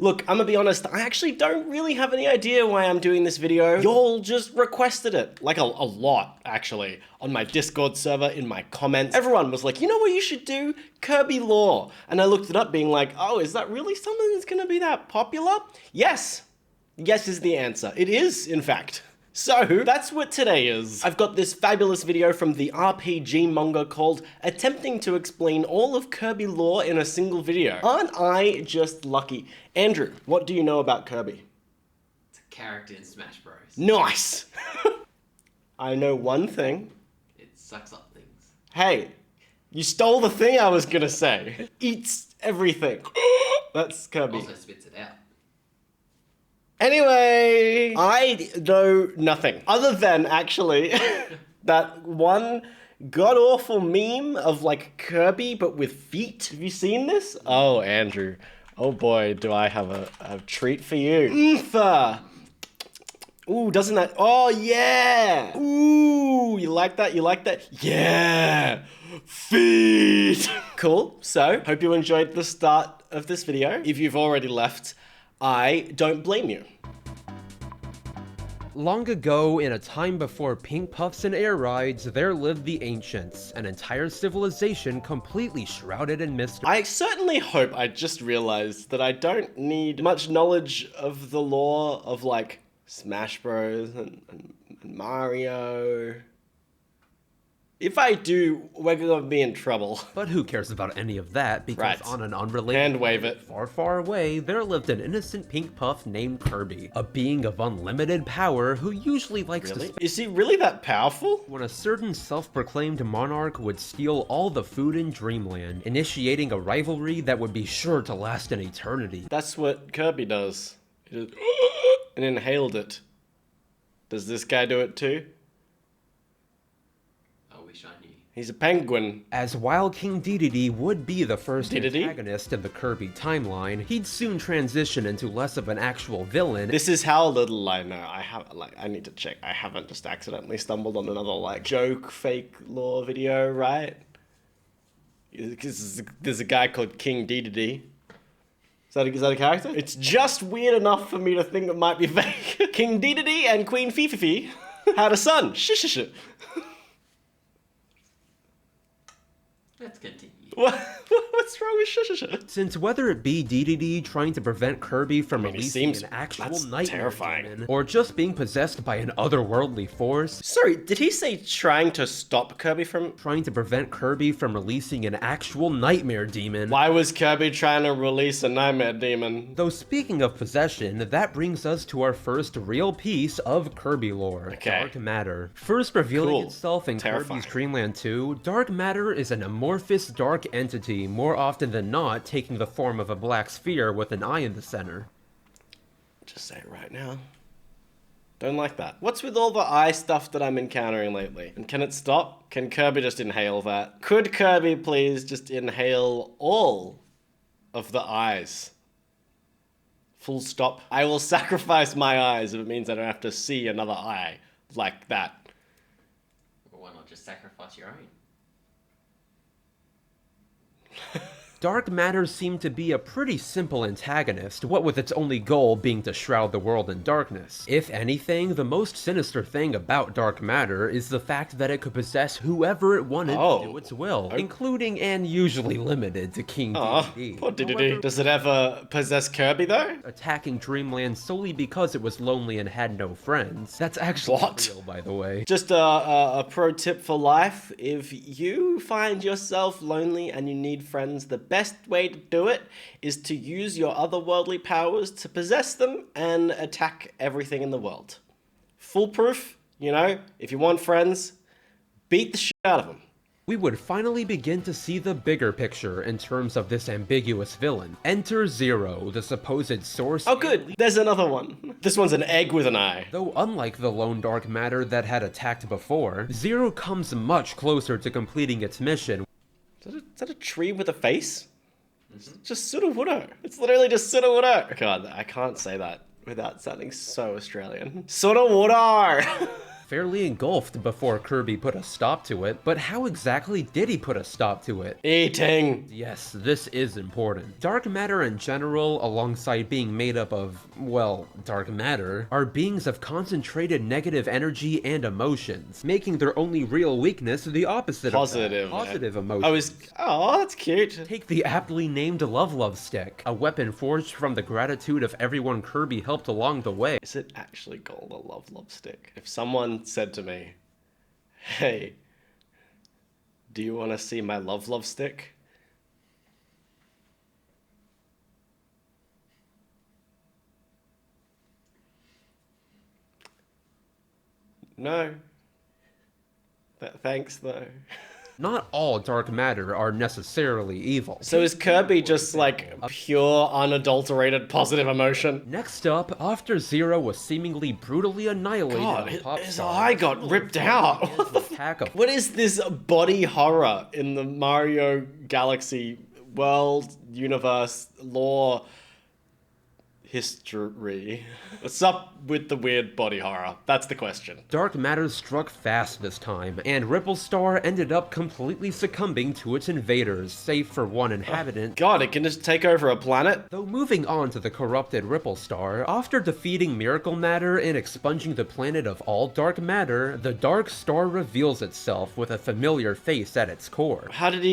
Look, I'm gonna be honest, I actually don't really have any idea why I'm doing this video. Y'all just requested it. Like a lot, actually. On my Discord server, in my comments. Everyone was like, you know what you should do? Kirby Lore. And I looked it up being like, oh, is that really something that's gonna be that popular? Yes. Yes is the answer. It is, in fact. So, that's what today is. I've got this fabulous video from the RPG manga called Attempting to Explain All of Kirby Lore in a Single Video. Aren't I just lucky? Andrew, what do you know about Kirby? It's a character in Smash Bros. Nice! I know one thing. It sucks up things. Hey, you stole the thing I was gonna say. Eats everything. That's Kirby. Also spits it out. Anyway, I know nothing other than actually that one god-awful meme of like Kirby but with feet. Have you seen this? Oh, Andrew. Oh boy, do I have a treat for you. Oompa! Ooh, doesn't that? Oh yeah! Ooh, you like that? You like that? Yeah! Feet! Cool, so hope you enjoyed the start of this video. If you've already left, I don't blame you. Long ago, in a time before pink puffs and air rides, there lived the ancients, an entire civilization completely shrouded in mystery. I certainly hope I just realized that I don't need much knowledge of the lore of like Smash Bros and Mario. If I do, we're gonna be in trouble. But who cares about any of that, because Right. on an unrelated Hand wave it. far, far away, there lived an innocent pink puff named Kirby, a being of unlimited power who usually likes to Really? Is he really that powerful? when a certain self-proclaimed monarch would steal all the food in Dreamland, initiating a rivalry that would be sure to last an eternity. That's what Kirby does. He just and inhaled it. Does this guy do it too? I wish I knew. He's a penguin. As while King Dedede would be the first Dedede? antagonist in the Kirby timeline, he'd soon transition into less of an actual villain. This is how little I know. I need to check. I haven't just accidentally stumbled on another like joke fake lore video, right? Because there's a guy called King Dedede. Is that a character? It's just weird enough for me to think it might be fake. King Dedede and Queen Fififi had a son. Shh. Let's continue. What's wrong with shh? Since whether it be Dedede trying to prevent Kirby from he releasing seems- an actual that's nightmare terrifying. demon, or just being possessed by an otherworldly force, Sorry, did he say trying to stop Kirby from... trying to prevent Kirby from releasing an actual nightmare demon. Why was Kirby trying to release a nightmare demon? Though speaking of possession, that brings us to our first real piece of Kirby lore, Okay. Dark Matter. First revealing Cool. itself in Terrifying. Kirby's Dream Land 2, Dark Matter is an amorphous dark entity, more often than not taking the form of a black sphere with an eye in the center. Just say it right now. Don't like that. What's with all the eye stuff that I'm encountering lately? And can it stop? Can Kirby just inhale that? Could Kirby please just inhale all of the eyes? Full stop. I will sacrifice my eyes if it means I don't have to see another eye like that. Well, why not just sacrifice your own? Dark Matter seemed to be a pretty simple antagonist, what with its only goal being to shroud the world in darkness. If anything, the most sinister thing about Dark Matter is the fact that it could possess whoever it wanted to do its will, including and usually limited to King Dedede. Poor Dedede. Does it ever possess Kirby though? Attacking Dreamland solely because it was lonely and had no friends. That's actually What? real, by the way. Just a pro tip for life. If you find yourself lonely and you need friends, the best way to do it is to use your otherworldly powers to possess them and attack everything in the world. Foolproof, you know, if you want friends, beat the shit out of them. We would finally begin to see the bigger picture in terms of this ambiguous villain. Enter Zero, the supposed source. Oh good, there's another one. This one's an egg with an eye. Though unlike the lone Dark Matter that had attacked before, Zero comes much closer to completing its mission. Is that a tree with a face? It's just Sudowoodo. It's literally just Sudowoodo. God, I can't say that without sounding so Australian. Sudowoodo! fairly engulfed before Kirby put a stop to it, but how exactly did he put a stop to it? Eating. Yes, this is important. Dark matter in general, alongside being made up of, well, dark matter, are beings of concentrated negative energy and emotions, making their only real weakness the opposite Positive. of that. Positive emotions. Oh, that's cute. Take the aptly named Love Stick, a weapon forged from the gratitude of everyone Kirby helped along the way. Is it actually called a love stick? If someone said to me, hey, do you want to see my love stick? No. Thanks, though. Not all dark matter are necessarily evil. So is Kirby just like pure, unadulterated positive emotion? Next up, after Zero was seemingly brutally annihilated God, on his Popstar, eye got ripped out. What the attack of What is this body horror in the Mario Galaxy world, universe, lore, history? What's up with the weird body horror? That's the question. Dark matter struck fast this time, and Ripple Star ended up completely succumbing to its invaders, save for one inhabitant. God, it can just take over a planet? Though moving on to the corrupted Ripple Star, after defeating Miracle Matter and expunging the planet of all dark matter, the Dark Star reveals itself with a familiar face at its core. How did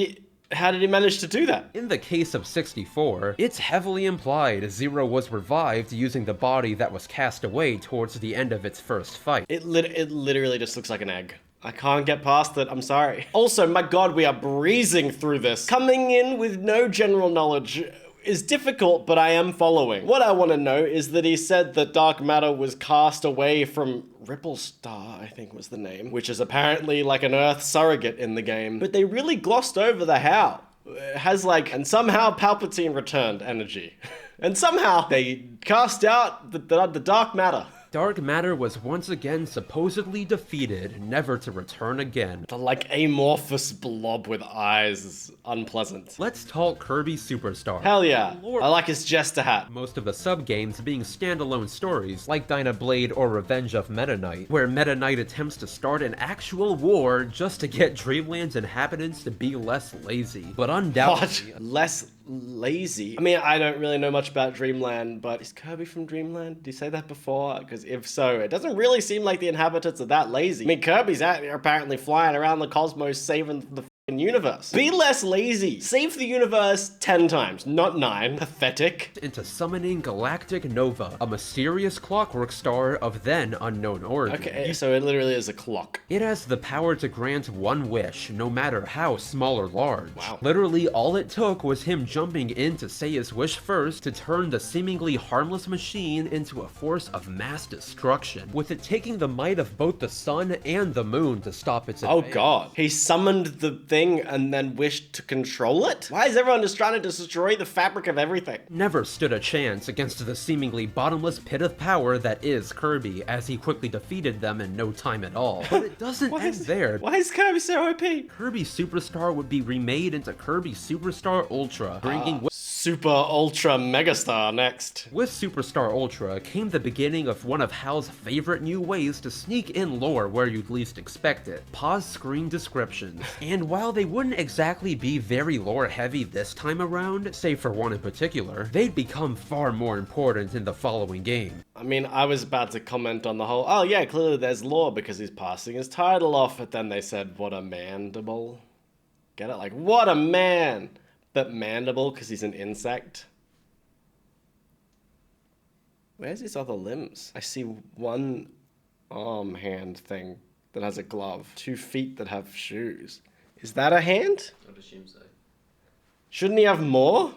he manage to do that? In the case of 64, it's heavily implied Zero was revived using the body that was cast away towards the end of its first fight. It literally just looks like an egg. I can't get past it, I'm sorry. Also, my god, we are breezing through this. Coming in with no general knowledge is difficult, but I am following. What I want to know is that he said that dark matter was cast away from Ripple Star, I think was the name, which is apparently like an Earth surrogate in the game. But they really glossed over the how. It has like, and somehow Palpatine returned energy. And somehow they cast out the dark matter. Dark matter was once again supposedly defeated, never to return again. The like amorphous blob with eyes is unpleasant. Let's talk Kirby Superstar. Hell yeah. I like his jester hat. Most of the sub-games being standalone stories, like Dynablade or Revenge of Meta Knight, where Meta Knight attempts to start an actual war just to get Dreamland's inhabitants to be less lazy. But undoubtedly... What? Less lazy? I mean, I don't really know much about Dreamland, but is Kirby from Dreamland? Did you say that before? Because if so, it doesn't really seem like the inhabitants are that lazy. I mean, Kirby's out there apparently flying around the cosmos saving the universe. Be less lazy. Save the universe 10 times, not 9. Pathetic. Into summoning Galactic Nova, a mysterious clockwork star of then unknown origin. Okay, so it literally is a clock. It has the power to grant one wish, no matter how small or large. Wow. Literally, all it took was him jumping in to say his wish first to turn the seemingly harmless machine into a force of mass destruction, with it taking the might of both the sun and the moon to stop its Oh advance. god. He summoned the thing and then wished to control it? Why is everyone just trying to destroy the fabric of everything? Never stood a chance against the seemingly bottomless pit of power that is Kirby, as he quickly defeated them in no time at all. But it doesn't end there. Why is Kirby so OP? Kirby Superstar would be remade into Kirby Superstar Ultra, bringing Super Ultra Megastar next. With Superstar Ultra came the beginning of one of Hal's favorite new ways to sneak in lore where you'd least expect it. Pause screen descriptions. And while they wouldn't exactly be very lore heavy this time around, save for one in particular, they'd become far more important in the following game. I mean, I was about to comment on the whole, oh yeah, clearly there's lore because he's passing his title off, but then they said, what a mandible. Get it? Like, what a man! But mandible because he's an insect. Where's his other limbs? I see one arm hand thing that has a glove. 2 feet that have shoes. Is that a hand? I'd assume so. Shouldn't he have more?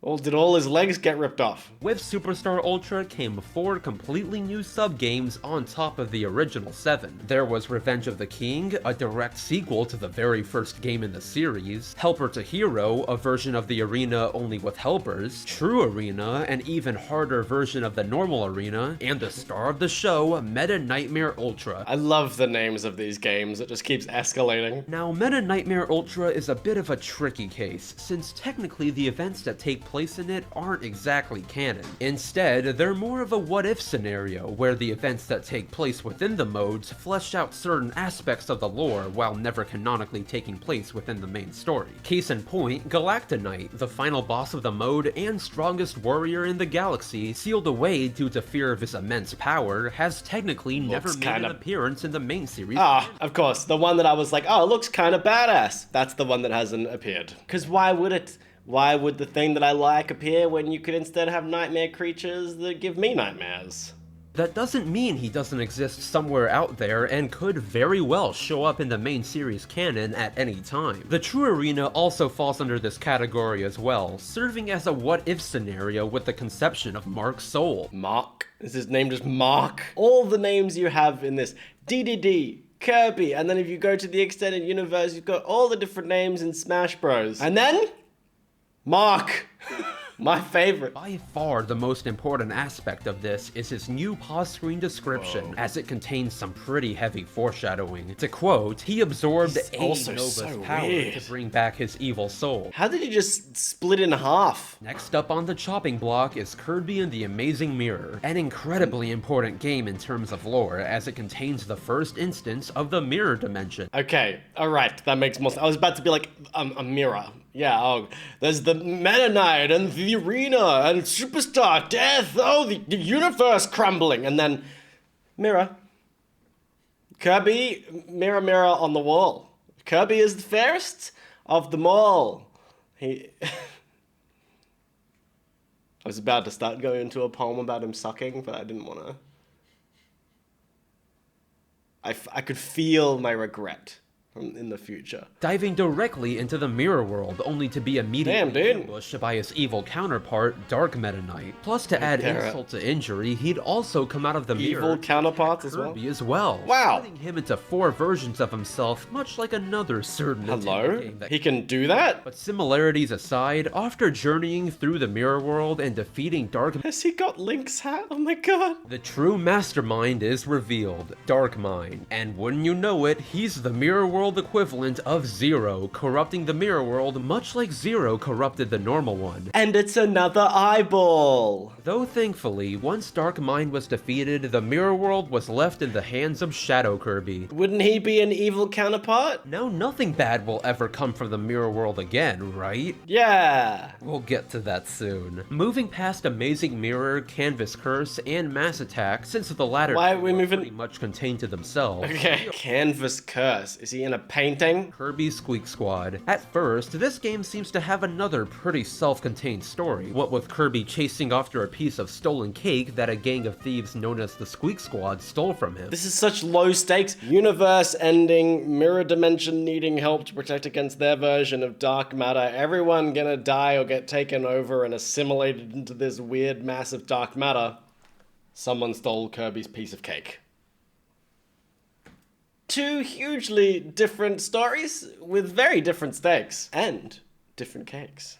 Or did all his legs get ripped off? With Superstar Ultra came 4 completely new sub-games on top of the original 7. There was Revenge of the King, a direct sequel to the very first game in the series, Helper to Hero, a version of the arena only with helpers, True Arena, an even harder version of the normal arena, and the star of the show, Meta Nightmare Ultra. I love the names of these games, it just keeps escalating. Now, Meta Nightmare Ultra is a bit of a tricky case, since technically the events that take place in it aren't exactly canon. Instead, they're more of a what-if scenario, where the events that take place within the modes flesh out certain aspects of the lore while never canonically taking place within the main story. Case in point, Knight, the final boss of the mode and strongest warrior in the galaxy, sealed away due to fear of his immense power, has technically never made an appearance in the main series. Ah, of course, the one that I was like, oh, it looks kind of badass. That's the one that hasn't appeared. Because why would it? Why would the thing that I like appear when you could instead have nightmare creatures that give me nightmares? That doesn't mean he doesn't exist somewhere out there and could very well show up in the main series canon at any time. The True Arena also falls under this category as well, serving as a what-if scenario with the conception of Mark's soul. Mark? Is his name just Mark? All the names you have in this, DDD, Kirby, and then if you go to the extended universe, you've got all the different names in Smash Bros. And then, Mark. My favorite. By far the most important aspect of this is his new pause screen description, as it contains some pretty heavy foreshadowing. To quote, he absorbed Nova's power to bring back his evil soul. How did he just split in half? Next up on the chopping block is Kirby and the Amazing Mirror, an incredibly important game in terms of lore, as it contains the first instance of the mirror dimension. Okay, alright, that makes more sense. I was about to be like, a mirror. Yeah, oh, there's the Meta Knight and the arena and Superstar Death. Oh, the universe crumbling. And then, mirror. Kirby, mirror, mirror on the wall. Kirby is the fairest of them all. I was about to start going into a poem about him sucking, but I didn't want to. I could feel my regret in the future. Diving directly into the mirror world, only to be immediately ambushed by his evil counterpart, Dark Meta Knight. Plus, to add insult to injury, he'd also come out of the mirror evil counterparts Kirby as well. Wow. Splitting him into 4 versions of himself, much like another certain Hello? game that he can do that? But similarities aside, after journeying through the mirror world and defeating Dark... Has he got Link's hat? Oh my god. The true mastermind is revealed, Darkmind. And wouldn't you know it, he's the mirror world equivalent of Zero, corrupting the mirror world much like Zero corrupted the normal one. And it's another eyeball! Though thankfully, once Darkmind was defeated, the mirror world was left in the hands of Shadow Kirby. Wouldn't he be an evil counterpart? Now nothing bad will ever come from the mirror world again, right? Yeah! We'll get to that soon. Moving past Amazing Mirror, Canvas Curse, and Mass Attack, since the latter Why are we moving pretty much contained to themselves. Okay. Canvas Curse. Is he in a painting? Kirby Squeak Squad. At first, this game seems to have another pretty self-contained story, what with Kirby chasing after a piece of stolen cake that a gang of thieves known as the Squeak Squad stole from him. This is such low stakes. Universe ending, mirror dimension needing help to protect against their version of dark matter. Everyone gonna die or get taken over and assimilated into this weird mass of dark matter. Someone stole Kirby's piece of cake. 2 hugely different stories with very different stakes and different cakes.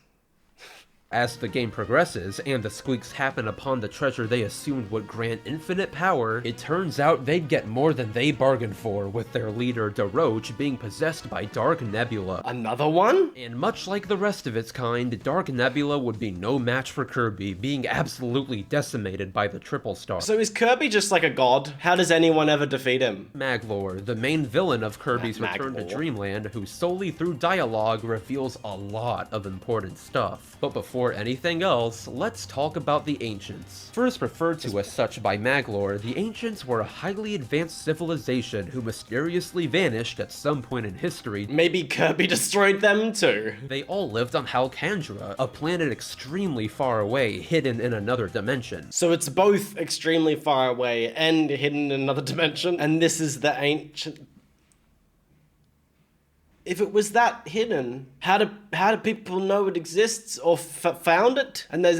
As the game progresses, and the squeaks happen upon the treasure they assumed would grant infinite power, it turns out they'd get more than they bargained for, with their leader, DeRoach, being possessed by Dark Nebula. Another one? And much like the rest of its kind, Dark Nebula would be no match for Kirby, being absolutely decimated by the Triple Star. So is Kirby just like a god? How does anyone ever defeat him? Magolor, the main villain of Kirby's Return to Dreamland, who solely through dialogue reveals a lot of important stuff. But before anything else, let's talk about the Ancients. First referred to as such by Magolor, the Ancients were a highly advanced civilization who mysteriously vanished at some point in history. Maybe Kirby destroyed them too. They all lived on Halcandra, a planet extremely far away, hidden in another dimension. So it's both extremely far away and hidden in another dimension, and this is the ancient... If it was that hidden, how do people know it exists or found it? And there's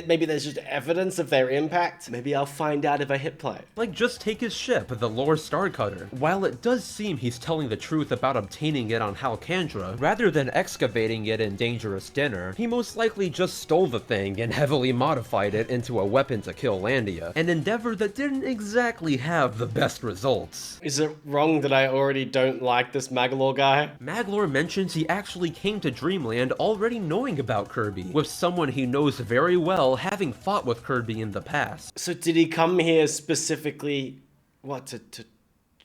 maybe there's just evidence of their impact. Maybe I'll find out if I hit play. Like, just take his ship, the Lore Starcutter. While it does seem he's telling the truth about obtaining it on Halcandra, rather than excavating it in Dangerous Dinner, he most likely just stole the thing and heavily modified it into a weapon to kill Landia, an endeavor that didn't exactly have the best results. Is it wrong that I already don't like this Magolor Magolor guy. Magolor mentions he actually came to Dreamland already knowing about Kirby, with someone he knows very well having fought with Kirby in the past. So did he come here specifically, what, to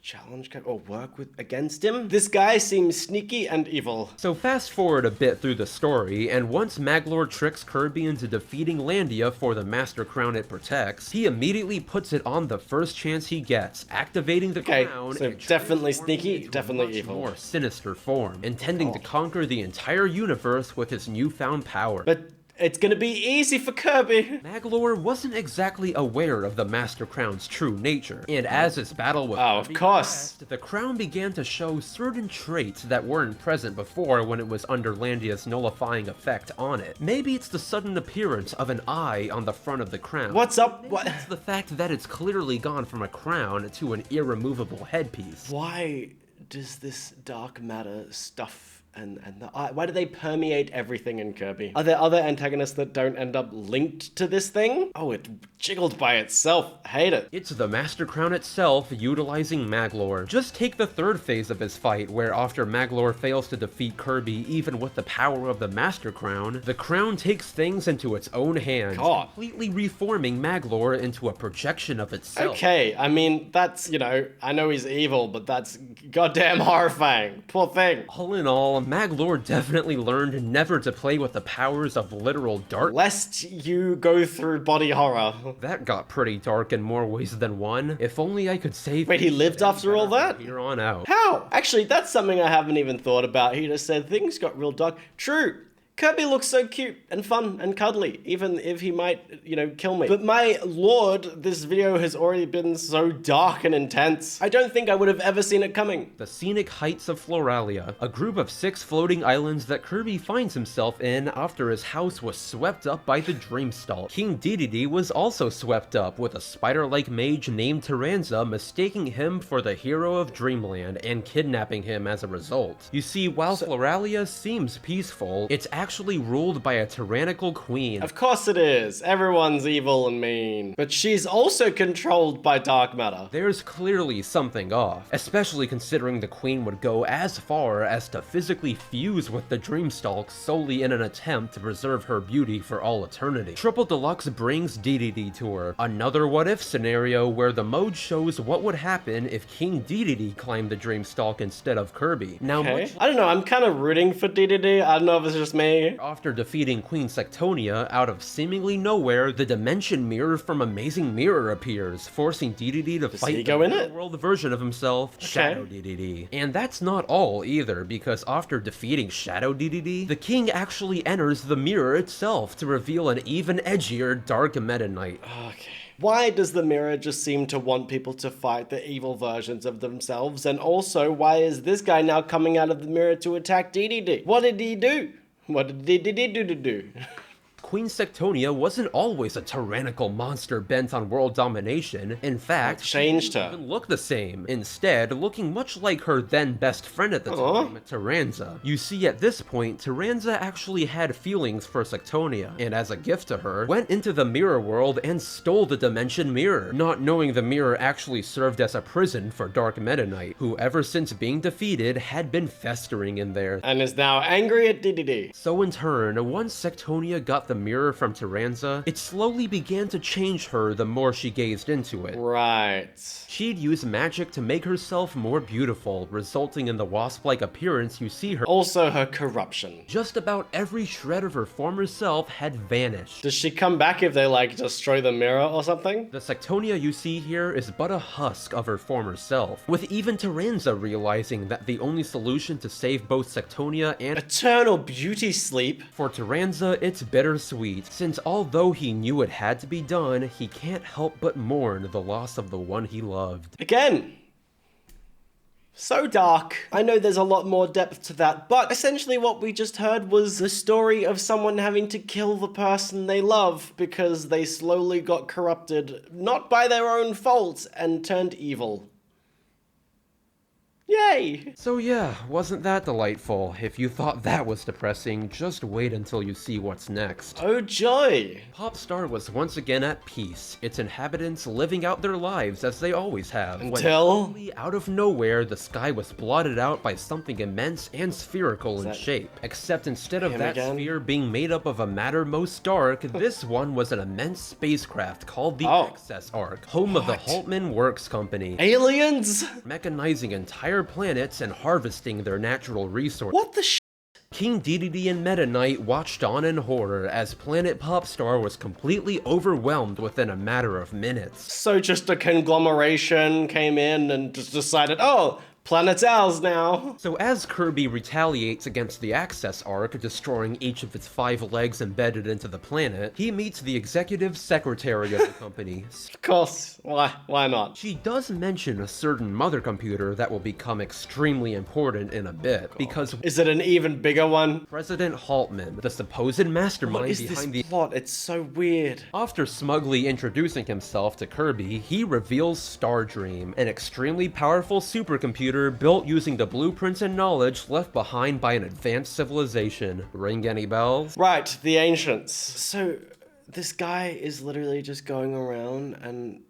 challenge or work against him? This guy seems sneaky and evil. So fast forward a bit through the story, and once Magolor tricks Kirby into defeating Landia for the Master Crown it protects, he immediately puts it on the first chance he gets, activating the crown so and definitely transforming sneaky, into a definitely much evil. more sinister form, intending to conquer the entire universe with his newfound power. But it's gonna be easy for Kirby. Magolor wasn't exactly aware of the Master Crown's true nature, and as his battle with of Kirby course. progressed, the crown began to show certain traits that weren't present before when it was under Landia's nullifying effect on it. Maybe it's the sudden appearance of an eye on the front of the crown. What's up? Maybe it's the fact that it's clearly gone from a crown to an irremovable headpiece. Why does this dark matter stuff and the eye, why do they permeate everything in Kirby? Are there other antagonists that don't end up linked to this thing? Oh, it jiggled by itself. Hate it. It's the Master Crown itself utilizing Magolor. Just take the third phase of his fight, where after Magolor fails to defeat Kirby even with the power of the Master Crown, the crown takes things into its own hands, completely reforming Magolor into a projection of itself. Okay, I mean, that's, you know, I know he's evil, but that's goddamn horrifying. Poor thing. All in all, Magolor definitely learned never to play with the powers of literal dark. Lest you go through body horror. That got pretty dark in more ways than one. If only I could save. Wait, he lived after all that? From here on out. How? Actually, that's something I haven't even thought about. He just said things got real dark. True. Kirby looks so cute and fun and cuddly, even if he might, you know, kill me. But my lord, this video has already been so dark and intense. I don't think I would have ever seen it coming. The scenic heights of Floralía, a group of 6 floating islands that Kirby finds himself in after his house was swept up by the Dreamstalk. King Dedede was also swept up, with a spider-like mage named Tyranza mistaking him for the hero of Dreamland and kidnapping him as a result. You see, while Floralía seems peaceful, it's actually ruled by a tyrannical queen. Of course it is. Everyone's evil and mean. But she's also controlled by dark matter. There's clearly something off, especially considering the queen would go as far as to physically fuse with the Dreamstalk solely in an attempt to preserve her beauty for all eternity. Triple Deluxe brings Dedede to her, another what-if scenario where the mode shows what would happen if King Dedede climbed the Dreamstalk instead of Kirby. Now, I don't know, I'm kind of rooting for Dedede. I don't know if it's just me. After defeating Queen Sectonia, out of seemingly nowhere, the Dimension Mirror from Amazing Mirror appears, forcing Dedede to fight the real-world version of himself, Shadow Dedede. And that's not all either, because after defeating Shadow Dedede, the king actually enters the mirror itself to reveal an even edgier Dark Meta Knight. Okay. Why does the mirror just seem to want people to fight the evil versions of themselves? And also, why is this guy now coming out of the mirror to attack Dedede? What did he do? What did he do? Queen Sectonia wasn't always a tyrannical monster bent on world domination. In fact, changed her. She didn't even look the same. Instead, looking much like her then best friend at the time, Tyranza. You see, at this point, Tyranza actually had feelings for Sectonia, and as a gift to her, went into the mirror world and stole the Dimension Mirror, not knowing the mirror actually served as a prison for Dark Meta Knight, who ever since being defeated had been festering in there. And is now angry at Dedede. So in turn, once Sectonia got the mirror from Tyranza, it slowly began to change her the more she gazed into it. Right. She'd use magic to make herself more beautiful, resulting in the wasp-like appearance you see her. Also her corruption. Just about every shred of her former self had vanished. Does she come back if they, like, destroy the mirror or something? The Sectonia you see here is but a husk of her former self, with even Tyranza realizing that the only solution to save both Sectonia and eternal beauty sleep. For Tyranza, it's bittersweet, since although he knew it had to be done, he can't help but mourn the loss of the one he loved. Again, so dark. I know there's a lot more depth to that, but essentially what we just heard was the story of someone having to kill the person they love because they slowly got corrupted, not by their own fault, and turned evil. Yay! So yeah, wasn't that delightful? If you thought that was depressing, just wait until you see what's next. Oh joy! Popstar was once again at peace, its inhabitants living out their lives as they always have. When Until... suddenly, out of nowhere, the sky was blotted out by something immense and spherical in shape. Except instead of that sphere being made up of a matter most dark, this one was an immense spacecraft called the Access Arc, home of the Haltman Works Company. Aliens? Mechanizing entire planets and harvesting their natural resources. What the sh**? King Dedede and Meta Knight watched on in horror as Planet Popstar was completely overwhelmed within a matter of minutes. So just a conglomeration came in and just decided, oh, planet's ours now. So as Kirby retaliates against the Access Arc, destroying each of its 5 legs embedded into the planet, he meets the executive secretary of the company. Of course, why not? She does mention a certain mother computer that will become extremely important in a bit, because... Is it an even bigger one? President Haltman, the supposed mastermind What is behind this plot? It's so weird. After smugly introducing himself to Kirby, he reveals Stardream, an extremely powerful supercomputer built using the blueprints and knowledge left behind by an advanced civilization. Ring any bells? Right, the ancients. So this guy is literally just going around and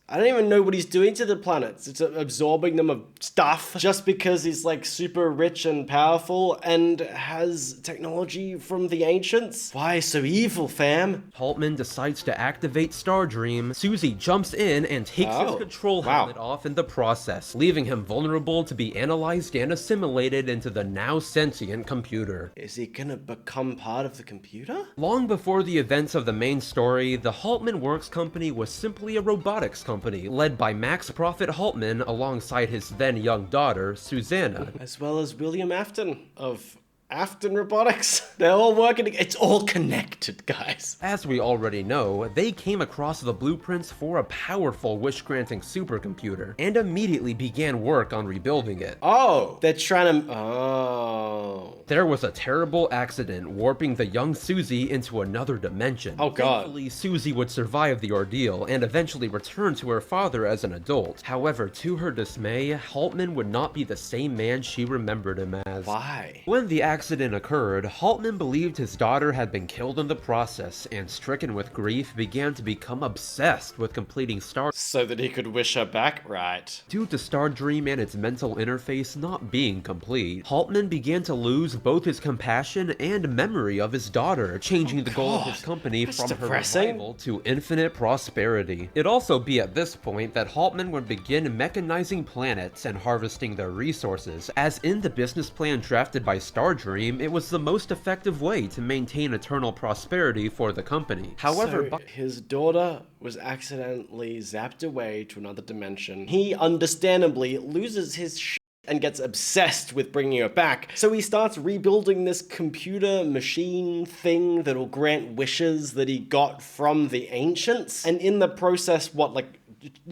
I don't even know what he's doing to the planets. It's absorbing them of stuff just because he's like super rich and powerful and has technology from the ancients. Why so evil, fam? Haltman decides to activate Stardream. Susie jumps in and takes his control helmet off in the process, leaving him vulnerable to be analyzed and assimilated into the now sentient computer. Is he gonna become part of the computer? Long before the events of the main story, the Haltman Works Company was simply a robotics company led by Max Prophet Haltman alongside his then young daughter, Susanna. As well as William Afton of Afton Robotics. They're all working together. It's all connected, guys. As we already know, they came across the blueprints for a powerful wish-granting supercomputer and immediately began work on rebuilding it. Oh, they're trying to... Oh. There was a terrible accident warping the young Susie into another dimension. Oh god. Thankfully, Susie would survive the ordeal and eventually return to her father as an adult. However, to her dismay, Haltman would not be the same man she remembered him as. Why? When the accident occurred, Haltman believed his daughter had been killed in the process, and stricken with grief, began to become obsessed with completing so that he could wish her back, right? Due to Stardream and its mental interface not being complete, Haltman began to lose both his compassion and memory of his daughter, changing the goal of his company from her revival to infinite prosperity. It'd also be at this point that Haltman would begin mechanizing planets and harvesting their resources, as in the business plan drafted by Stardream, it was the most effective way to maintain eternal prosperity for the company. However, so his daughter was accidentally zapped away to another dimension. He understandably loses his shit and gets obsessed with bringing her back. So he starts rebuilding this computer machine thing that'll grant wishes that he got from the ancients. And in the process,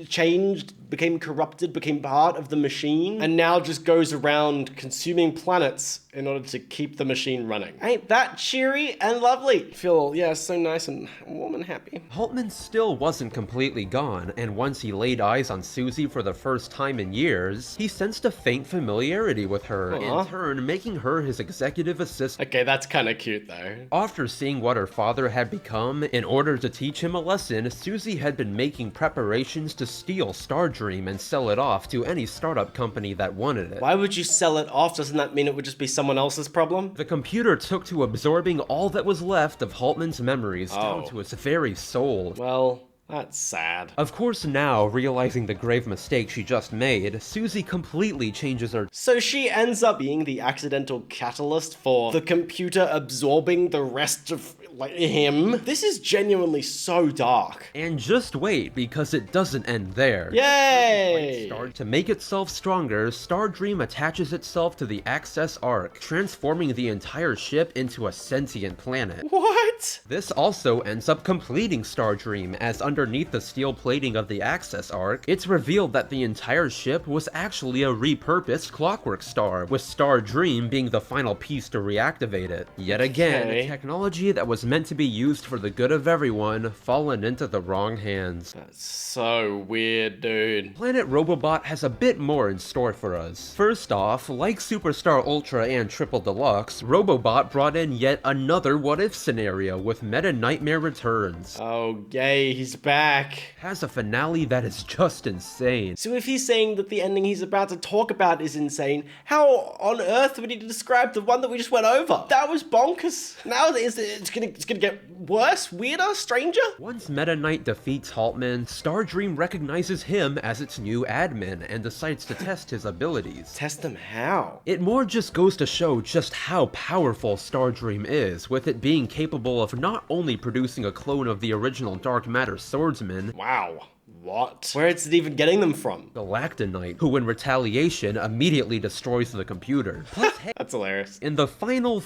changed, became corrupted, became part of the machine, and now just goes around consuming planets in order to keep the machine running. Ain't that cheery and lovely? Feel, so nice and warm and happy. Haltman still wasn't completely gone, and once he laid eyes on Susie for the first time in years, he sensed a faint familiarity with her, in turn making her his executive assistant. Okay, that's kinda cute though. After seeing what her father had become, in order to teach him a lesson, Susie had been making preparations to steal Stardream and sell it off to any startup company that wanted it. Why would you sell it off? Doesn't that mean it would just be someone else's problem? The computer took to absorbing all that was left of Haltman's memories down to its very soul. Well, that's sad. Of course now, realizing the grave mistake she just made, Susie completely changes her. So she ends up being the accidental catalyst for the computer absorbing the rest of him. This is genuinely so dark. And just wait, because it doesn't end there. Yay! To make itself stronger, Stardream attaches itself to the Access Arc, transforming the entire ship into a sentient planet. What? This also ends up completing Stardream, as underneath the steel plating of the access arc, it's revealed that the entire ship was actually a repurposed clockwork star, with Star Dream being the final piece to reactivate it. Yet again, Okay. technology that was meant to be used for the good of everyone, fallen into the wrong hands. That's so weird, dude. Planet Robobot has a bit more in store for us. First off, like Superstar Ultra and Triple Deluxe, Robobot brought in yet another what-if scenario with Meta Nightmare Returns. Oh, yay, he's back. Has a finale that is just insane. So if he's saying that the ending he's about to talk about is insane, how on earth would he describe the one that we just went over? That was bonkers. Now it's gonna get worse, weirder, stranger? Once Meta Knight defeats Haltman, Star Dream recognizes him as its new admin and decides to test his abilities. Test them how? It more just goes to show just how powerful Star Dream is, with it being capable of not only producing a clone of the original Dark Matter swordsman, Wow. What? Where is it even getting them from? Galactonite, who in retaliation immediately destroys the computer. Plus, hey, That's hilarious. in the final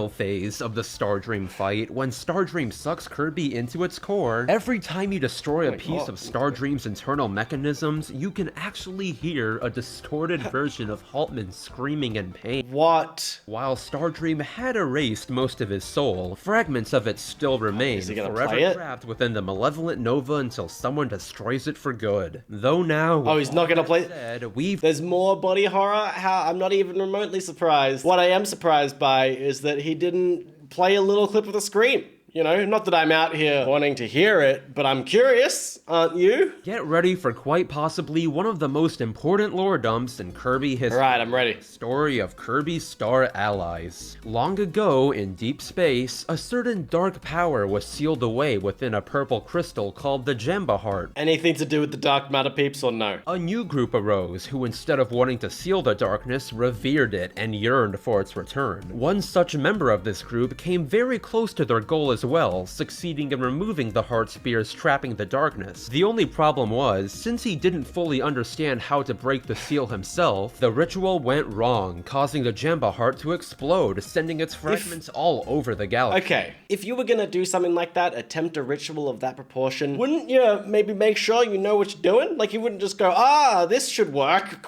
phase of the Star Dream fight, when Star Dream sucks Kirby into its core, every time you destroy a piece of Star Dream's internal mechanisms, you can actually hear a distorted version of Haltman screaming in pain. What? While Star Dream had erased most of his soul, fragments of it still remain, Is he gonna forever play it? trapped within the malevolent Nova until someone destroys it for good. Though now, Oh, he's not gonna play. said, we've There's more body horror? How? I'm not even remotely surprised. What I am surprised by is that he didn't play a little clip of the scream. You know, not that I'm out here wanting to hear it, but I'm curious, aren't you? get ready for quite possibly one of the most important lore dumps in Kirby history. Alright, I'm ready. Story of Kirby's star allies. Long ago, in deep space, a certain dark power was sealed away within a purple crystal called the Jamba Heart. Anything to do with the dark matter peeps or no? A new group arose who, instead of wanting to seal the darkness, revered it and yearned for its return. One such member of this group came very close to their goal as well, succeeding in removing the heart spears trapping the darkness. The only problem was, since he didn't fully understand how to break the seal himself, the ritual went wrong, causing the Jamba Heart to explode, sending its fragments all over the galaxy. Okay, if you were gonna do something like that, attempt a ritual of that proportion, wouldn't you maybe make sure you know what you're doing? Like, you wouldn't just go, this should work.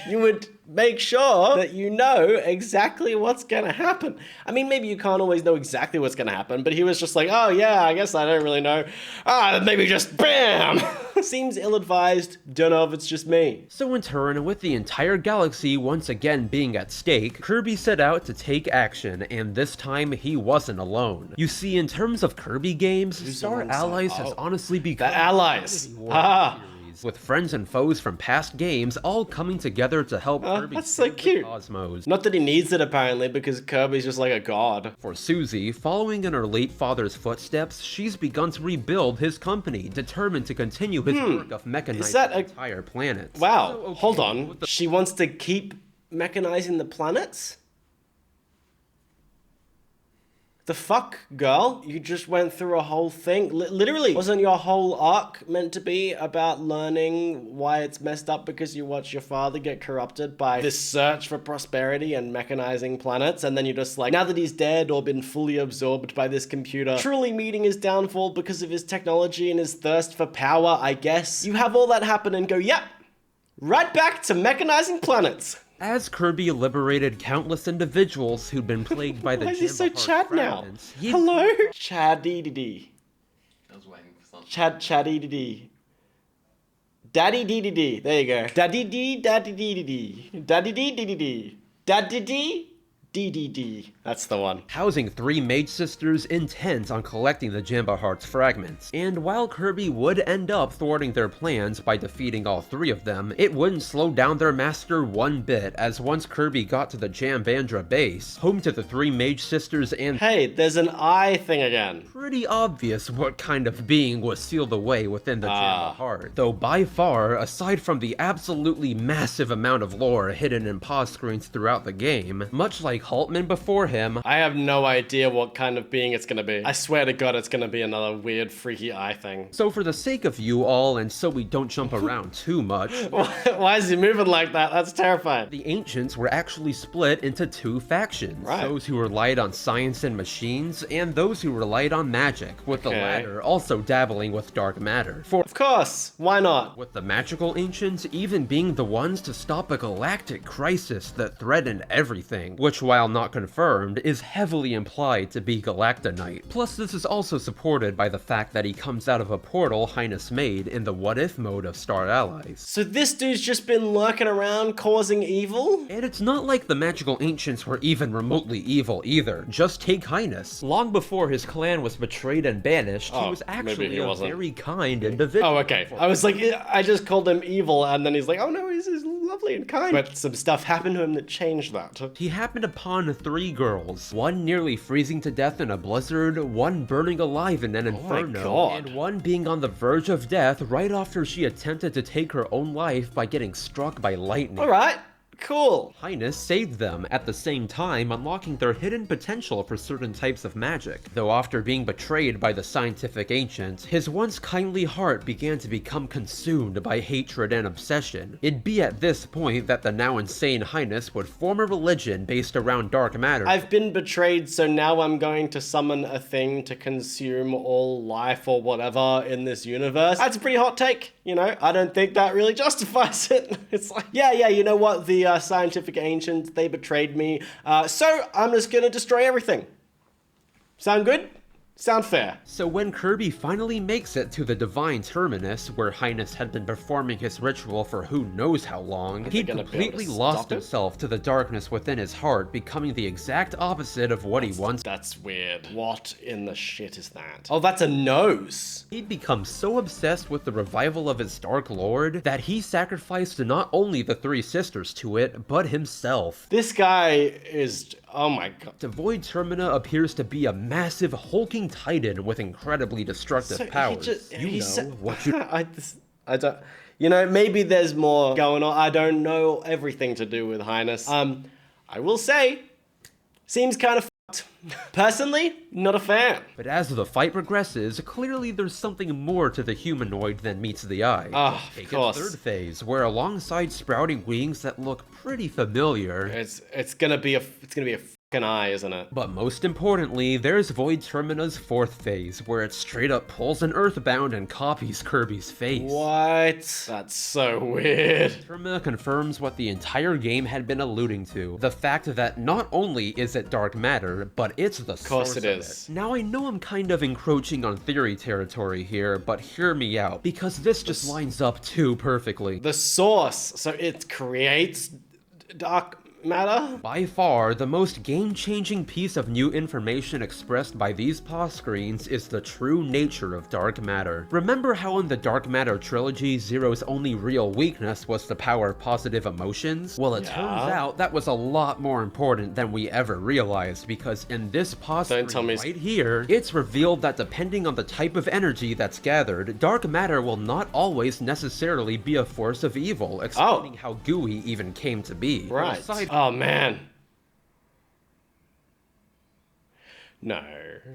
You would make sure that you know exactly what's gonna happen. I mean, maybe you can't always know exactly what's gonna happen, but he was just like, oh yeah, I guess I don't really know. Maybe just BAM! Seems ill-advised, don't know if it's just me. So in turn, with the entire galaxy once again being at stake, Kirby set out to take action, and this time he wasn't alone. You see, in terms of Kirby games, Star alongside? Allies has Oh. honestly become The allies. War Ah. series, with friends and foes from past games all coming together to help Kirby that's so save the cute. cosmos. Not that he needs it apparently, because Kirby's just like a god. For Susie, following in her late father's footsteps, she's begun to rebuild his company, determined to continue his work of mechanizing that the a- entire planet. Wow, So, okay, hold on. with the- She wants to keep mechanizing the planets? The fuck, girl? You just went through a whole thing. Literally, wasn't your whole arc meant to be about learning why it's messed up because you watch your father get corrupted by this search for prosperity and mechanizing planets, and then you're just like, now that he's dead or been fully absorbed by this computer, truly meeting his downfall because of his technology and his thirst for power, I guess. You have all that happen and go, yep, right back to mechanizing planets. As Kirby liberated countless individuals who'd been plagued by the Why is he so Jamba Heart Chad now? fragments, he- Hello? Chad-dee-dee-dee. I was waiting for something. Chad-dee-dee-dee. Daddy-dee-dee-dee. There you go. Daddy-dee, daddy-dee-dee-dee. Daddy-dee-dee-dee-dee. Daddy-dee, dee-dee-dee. That's the one. housing three mage sisters intent on collecting the Jamba Heart's fragments. And while Kirby would end up thwarting their plans by defeating all three of them, it wouldn't slow down their master one bit, as once Kirby got to the Jambandra base, home to the three mage sisters and Hey, there's an eye thing again. pretty obvious what kind of being was sealed away within the Jamba Heart. Though by far, aside from the absolutely massive amount of lore hidden in pause screens throughout the game, much like Haltman before him. I have no idea what kind of being it's gonna be. I swear to God, it's gonna be another weird, freaky eye thing. So for the sake of you all, and so we don't jump around too much... Why is he moving like that? That's terrifying. The ancients were actually split into two factions. Right. Those who relied on science and machines, and those who relied on magic, with the latter also dabbling with dark matter. Of course, why not? With the magical ancients even being the ones to stop a galactic crisis that threatened everything, which while not confirmed, is heavily implied to be Galactonite. Plus this is also supported by the fact that he comes out of a portal Highness made in the what if mode of Star Allies. So this dude's just been lurking around causing evil? And it's not like the magical ancients were even remotely evil either. Just take Highness. Long before his clan was betrayed and banished, he was actually a very kind individual. Oh, okay. I was like, I just called him evil, and then he's like, oh no, he's lovely and kind. But some stuff happened to him that changed that. He happened upon 3 girls, one nearly freezing to death in a blizzard, one burning alive in an inferno, and one being on the verge of death right after she attempted to take her own life by getting struck by lightning. Alright. Cool. Highness saved them, at the same time unlocking their hidden potential for certain types of magic. Though after being betrayed by the scientific ancients, his once kindly heart began to become consumed by hatred and obsession. It'd be at this point that the now insane Highness would form a religion based around dark matter. I've been betrayed, so now I'm going to summon a thing to consume all life or whatever in this universe. That's a pretty hot take, you know? I don't think that really justifies it. It's like, yeah, you know what? The scientific ancients, they betrayed me, so I'm just gonna destroy everything. Sound good? Sound fair. So when Kirby finally makes it to the Divine Terminus, where Highness had been performing his ritual for who knows how long, he completely lost himself to the darkness within his heart, becoming the exact opposite of what he once... That's weird. What in the shit is that? Oh, that's a nose. He'd become so obsessed with the revival of his Dark Lord that he sacrificed not only the 3 sisters to it, but himself. This guy is... oh my god. The Void Termina appears to be a massive hulking titan with incredibly destructive powers. I don't... You know, maybe there's more going on. I don't know everything to do with Highness. I will say, seems kind of fucked. Personally, not a fan. But as the fight progresses, clearly there's something more to the humanoid than meets the eye. Of course. Its 3rd phase, where alongside sprouting wings that look pretty familiar, it's gonna be a fucking eye, isn't it? But most importantly, there's Void Termina's 4th phase, where it straight up pulls an Earthbound and copies Kirby's face. What? That's so weird. Termina confirms what the entire game had been alluding to, the fact that not only is it dark matter, but it's the source of it. Now I know I'm kind of encroaching on theory territory here, but hear me out, because this just lines up too perfectly. The source, so it creates dark matter? By far, the most game-changing piece of new information expressed by these pause screens is the true nature of dark matter. Remember how in the Dark Matter trilogy, Zero's only real weakness was to power positive emotions? Well, it turns out that was a lot more important than we ever realized, because in this pause screen right here, it's revealed that depending on the type of energy that's gathered, dark matter will not always necessarily be a force of evil, explaining how GUI even came to be. Right. Oh man. No.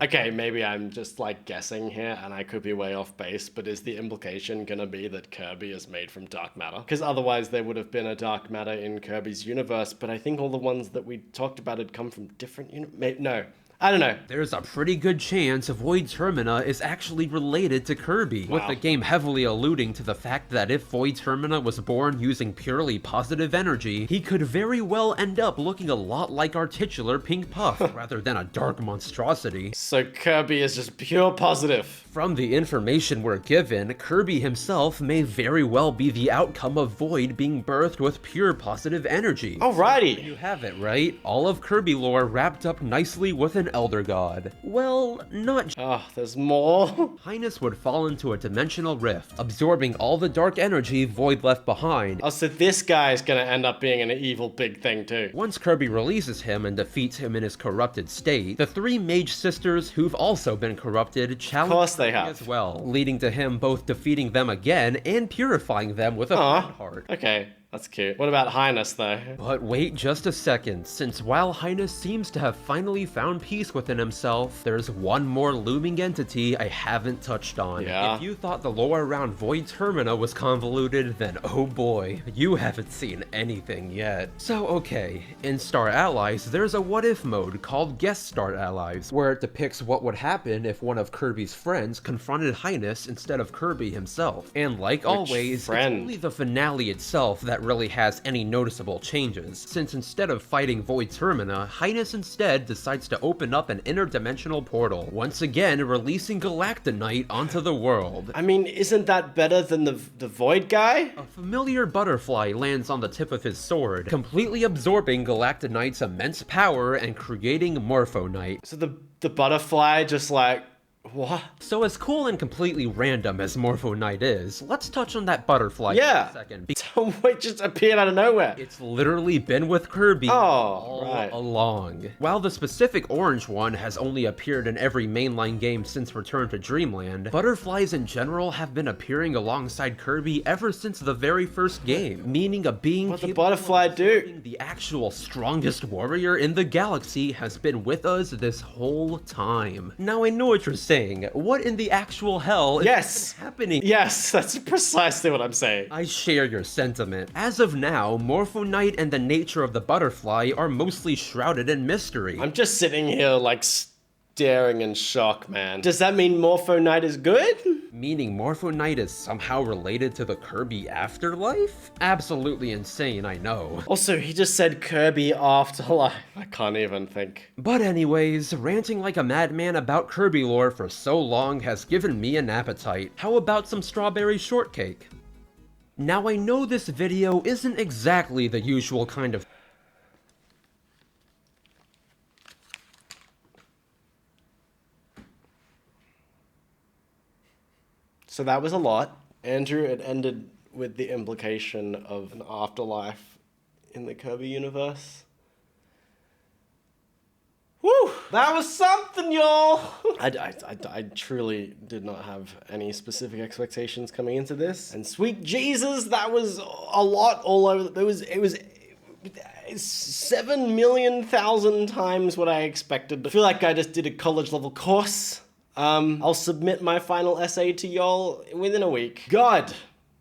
Okay, maybe I'm just like guessing here and I could be way off base, but is the implication gonna be that Kirby is made from dark matter? Because otherwise there would have been a dark matter in Kirby's universe, but I think all the ones that we talked about had come from different no. I don't know. There's a pretty good chance Void Termina is actually related to Kirby, with the game heavily alluding to the fact that if Void Termina was born using purely positive energy, he could very well end up looking a lot like our titular Pink Puff, rather than a dark monstrosity. So Kirby is just pure positive. From the information we're given, Kirby himself may very well be the outcome of Void being birthed with pure positive energy. Alrighty. So you have it, right? All of Kirby lore wrapped up nicely with an elder god. Well, not there's more. Highness would fall into a dimensional rift, absorbing all the dark energy Void left behind. Oh, so this guy's gonna end up being an evil big thing too. Once Kirby releases him and defeats him in his corrupted state, the 3 mage sisters who've also been corrupted challenge Kirby as well, leading to him both defeating them again and purifying them with a fan heart. Okay. That's cute. What about Highness, though? But wait just a second, since while Highness seems to have finally found peace within himself, there's one more looming entity I haven't touched on. Yeah. If you thought the lore around Void Termina was convoluted, then oh boy, you haven't seen anything yet. So okay, in Star Allies, there's a what-if mode called Guest Star Allies, where it depicts what would happen if one of Kirby's friends confronted Highness instead of Kirby himself. And like always, it's only the finale itself that really has any noticeable changes, since instead of fighting Void Termina, Highness instead decides to open up an interdimensional portal, once again releasing Knight onto the world. I mean, isn't that better than the Void guy? A familiar butterfly lands on the tip of his sword, completely absorbing Knight's immense power and creating Morpho Knight. So the butterfly just like, what? So as cool and completely random as Morpho Knight is, let's touch on that butterfly for a second. So it just appeared out of nowhere. It's literally been with Kirby all along. While the specific orange one has only appeared in every mainline game since Return to Dreamland, butterflies in general have been appearing alongside Kirby ever since the very first game, meaning a being what the butterfly do? The actual strongest warrior in the galaxy has been with us this whole time. Now I know what you're saying. What in the actual hell is happening? Yes, that's precisely what I'm saying. I share your sentiment. As of now, Morpho Knight and the nature of the butterfly are mostly shrouded in mystery. I'm just sitting here like staring in shock, man. Does that mean Morpho Knight is good? Meaning Morpho Knight is somehow related to the Kirby afterlife? Absolutely insane, I know. Also, he just said Kirby afterlife. I can't even think. But anyways, ranting like a madman about Kirby lore for so long has given me an appetite. How about some strawberry shortcake? Now I know this video isn't exactly the usual kind of So that was a lot. Andrew, it ended with the implication of an afterlife in the Kirby universe. Woo! That was something, y'all! I truly did not have any specific expectations coming into this. And sweet Jesus, that was a lot all over. It was 7,000,000 times what I expected. I feel like I just did a college level course. I'll submit my final essay to y'all within a week. God.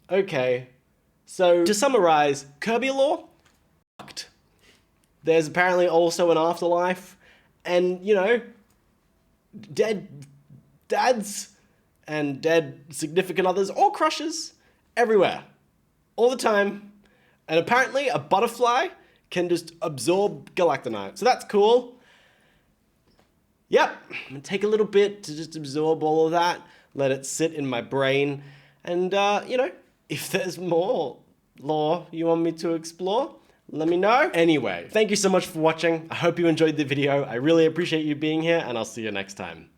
Okay. So, to summarize, Kirby lore? Fucked. There's apparently also an afterlife, and, you know, dead dads and dead significant others or crushes everywhere. All the time. And apparently a butterfly can just absorb Galactonite. So that's cool. Yep, I'm gonna take a little bit to just absorb all of that, let it sit in my brain, and, you know, if there's more lore you want me to explore, let me know. Anyway, thank you so much for watching. I hope you enjoyed the video. I really appreciate you being here, and I'll see you next time.